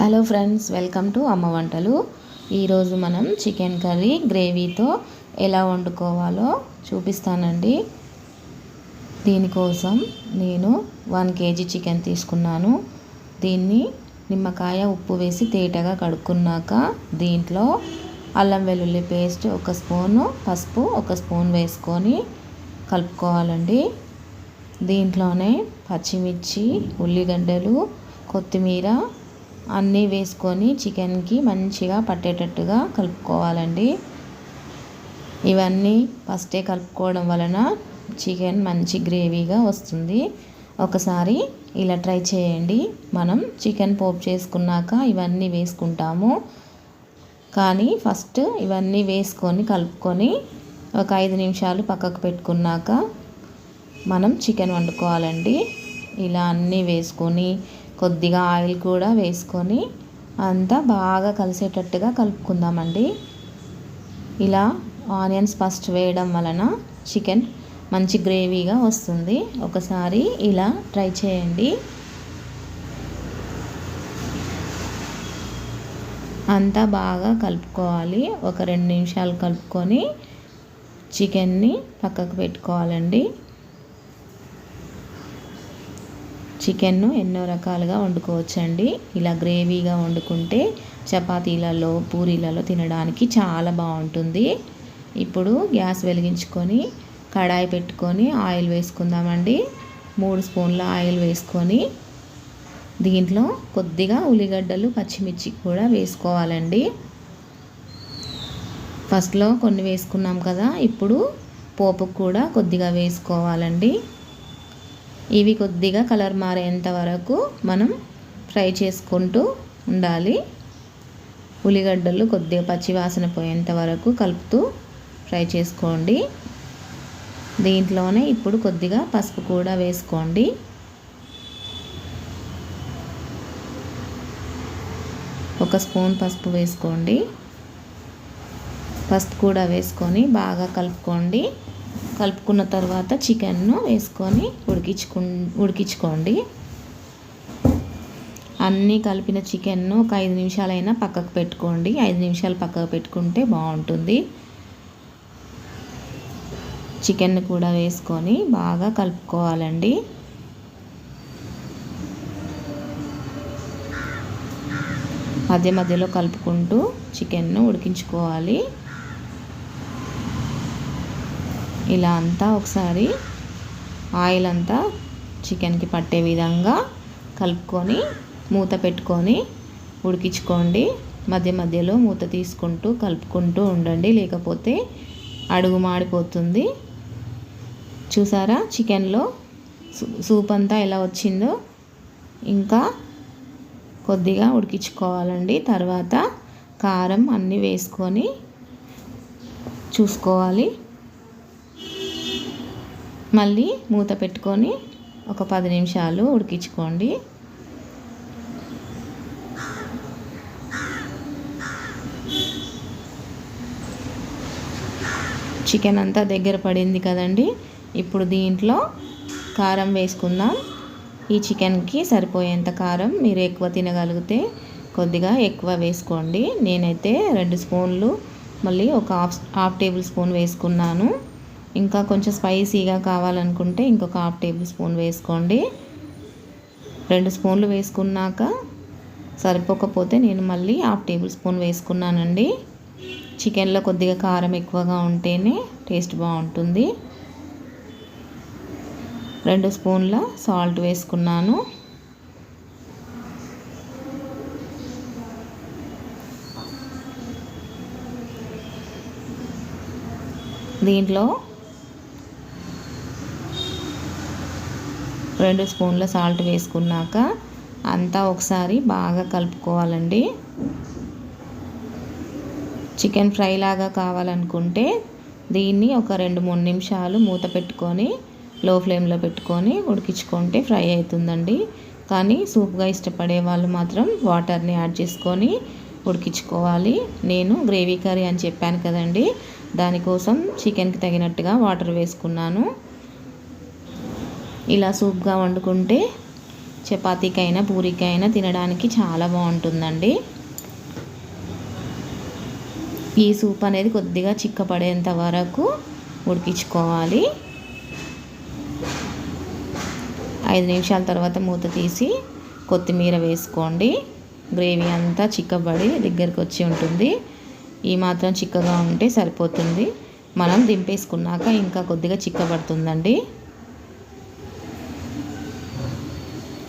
Hello friends, welcome to అమ్మ వంటలు. ఈరోజు మనం చికెన్ కర్రీ గ్రేవీతో ఎలా వండుకోవాలో చూపిస్తానండి. దీనికోసం నేను 1 kg చికెన్ తీసుకున్నాను. దీన్ని నిమ్మకాయ ఉప్పు వేసి తేటగా కడుక్కున్నాక దీంట్లో అల్లం వెల్లుల్లి పేస్ట్ 1 స్పూను, పసుపు 1 స్పూన్ వేసుకొని కలుపుకోవాలండి. దీంట్లోనే పచ్చిమిర్చి, ఉల్లిగడ్డలు, కొత్తిమీర అన్నీ వేసుకొని చికెన్కి మంచిగా పట్టేటట్టుగా కలుపుకోవాలండి. ఇవన్నీ ఫస్టే కలుపుకోవడం వలన చికెన్ మంచి గ్రేవీగా వస్తుంది. ఒకసారి ఇలా ట్రై చేయండి. మనం చికెన్ పోపు చేసుకున్నాక ఇవన్నీ వేసుకుంటాము, కానీ ఫస్ట్ ఇవన్నీ వేసుకొని కలుపుకొని ఒక 5 నిమిషాలు పక్కకు పెట్టుకున్నాక మనం చికెన్ వండుకోవాలండి. ఇలా అన్నీ వేసుకొని కొద్దిగా ఆయిల్ కూడా వేసుకొని అంతా బాగా కలిసేటట్టుగా కలుపుకుందామండి. ఇలా ఆనియన్స్ ఫస్ట్ వేయడం వలన చికెన్ మంచి గ్రేవీగా వస్తుంది. ఒకసారి ఇలా ట్రై చేయండి. అంతా బాగా కలుపుకోవాలి. ఒక 2 నిమిషాలు కలుపుకొని చికెన్ని పక్కకు పెట్టుకోవాలండి. చికెన్ను ఎన్నో రకాలుగా వండుకోవచ్చండి. ఇలా గ్రేవీగా వండుకుంటే చపాతీలలో, పూరీలలో తినడానికి చాలా బాగుంటుంది. ఇప్పుడు గ్యాస్ వెలిగించుకొని కడాయి పెట్టుకొని ఆయిల్ వేసుకుందామండి. 3 స్పూన్ల ఆయిల్ వేసుకొని దీంట్లో కొద్దిగా ఉల్లిగడ్డలు, పచ్చిమిర్చి కూడా వేసుకోవాలండి. ఫస్ట్లో కొన్ని వేసుకున్నాం కదా, ఇప్పుడు పోపుకు కూడా కొద్దిగా వేసుకోవాలండి. ఇవి కొద్దిగా కలర్ మారేంత వరకు మనం ఫ్రై చేసుకుంటూ ఉండాలి. ఉల్లిగడ్డలు కొద్దిగా పచ్చివాసన పోయేంత వరకు కలుపుతూ ఫ్రై చేసుకోండి. దీంట్లోనే ఇప్పుడు కొద్దిగా పసుపు కూడా వేసుకోండి. ఒక స్పూన్ పసుపు వేసుకోండి. పసుపు కూడా వేసుకొని బాగా కలుపుకోండి. కలుపుకున్న తర్వాత చికెన్ను వేసుకొని ఉడికించుకోండి. అన్నీ కలిపిన చికెన్ను ఒక 5 నిమిషాలైనా పక్కకు పెట్టుకోండి. 5 నిమిషాలు పక్కకు పెట్టుకుంటే బాగుంటుంది. చికెన్ కూడా వేసుకొని బాగా కలుపుకోవాలండి. మధ్య మధ్యలో కలుపుకుంటూ చికెన్ను ఉడికించుకోవాలి. ఇలా అంతా ఒకసారి ఆయిల్ అంతా చికెన్కి పట్టే విధంగా కలుపుకొని మూత పెట్టుకొని ఉడికించుకోండి. మధ్య మధ్యలో మూత తీసుకుంటూ కలుపుకుంటూ ఉండండి, లేకపోతే అడుగు మాడిపోతుంది. చూసారా చికెన్లో సూప్ అంతా ఎలా వచ్చిందో. ఇంకా కొద్దిగా ఉడికించుకోవాలండి. తర్వాత కారం అన్నీ వేసుకొని చూసుకోవాలి. మళ్ళీ మూత పెట్టుకొని ఒక 10 నిమిషాలు ఉడికించుకోండి. చికెన్ అంతా దగ్గర పడింది కదండి. ఇప్పుడు దీంట్లో కారం వేసుకుందాం. ఈ చికెన్కి సరిపోయేంత కారం మీరు ఎక్కువ తినగలిగితే కొద్దిగా ఎక్కువ వేసుకోండి. నేనైతే 2 స్పూన్లు మళ్ళీ ఒక హాఫ్ టేబుల్ స్పూన్ వేసుకున్నాను. ఇంకా కొంచెం స్పైసీగా కావాలనుకుంటే ఇంకొక హాఫ్ టేబుల్ స్పూన్ వేసుకోండి. 2 స్పూన్లు వేసుకున్నాక సరిపోకపోతే నేను మళ్ళీ హాఫ్ టేబుల్ స్పూన్ వేసుకున్నానండి. చికెన్లో కొద్దిగా కారం ఎక్కువగా ఉంటేనే టేస్ట్ బాగుంటుంది. 2 స్పూన్ల సాల్ట్ వేసుకున్నాను. దీంట్లో 2 స్పూన్ల సాల్ట్ వేసుకున్నాక అంతా ఒకసారి బాగా కలుపుకోవాలండి. చికెన్ ఫ్రై లాగా కావాలనుకుంటే దీన్ని ఒక 2-3 నిమిషాలు మూత పెట్టుకొని లో ఫ్లేమ్లో పెట్టుకొని ఉడికించుకుంటే ఫ్రై అవుతుందండి. కానీ సూప్గా ఇష్టపడే వాళ్ళు మాత్రం వాటర్ని యాడ్ చేసుకొని ఉడికించుకోవాలి. నేను గ్రేవీ కర్రీ అని చెప్పాను కదండి, దానికోసం చికెన్కి తగినట్టుగా వాటర్ వేసుకున్నాను. ఇలా సూప్గా వండుకుంటే చపాతీకైనా పూరికైనా తినడానికి చాలా బాగుంటుందండి. ఈ సూప్ అనేది కొద్దిగా చిక్కపడేంత వరకు ఉడికించుకోవాలి. 5 నిమిషాల తర్వాత మూత తీసి కొత్తిమీర వేసుకోండి. గ్రేవీ అంతా చిక్కబడి దగ్గరికి వచ్చి ఉంటుంది. ఈ మాత్రం చిక్కగా ఉంటే సరిపోతుంది. మనం దింపేసుకున్నాక ఇంకా కొద్దిగా చిక్కబడుతుందండి.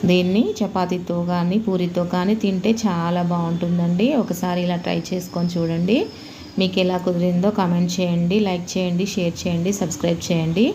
దీన్ని చపాతీతో కానీ పూరితో కానీ తింటే చాలా బాగుంటుందండి. ఒకసారి ఇలా ట్రై చేసుకొని చూడండి. మీకు ఎలా కుదిరిందో కామెంట్ చేయండి, లైక్ చేయండి, షేర్ చేయండి, సబ్స్క్రైబ్ చేయండి.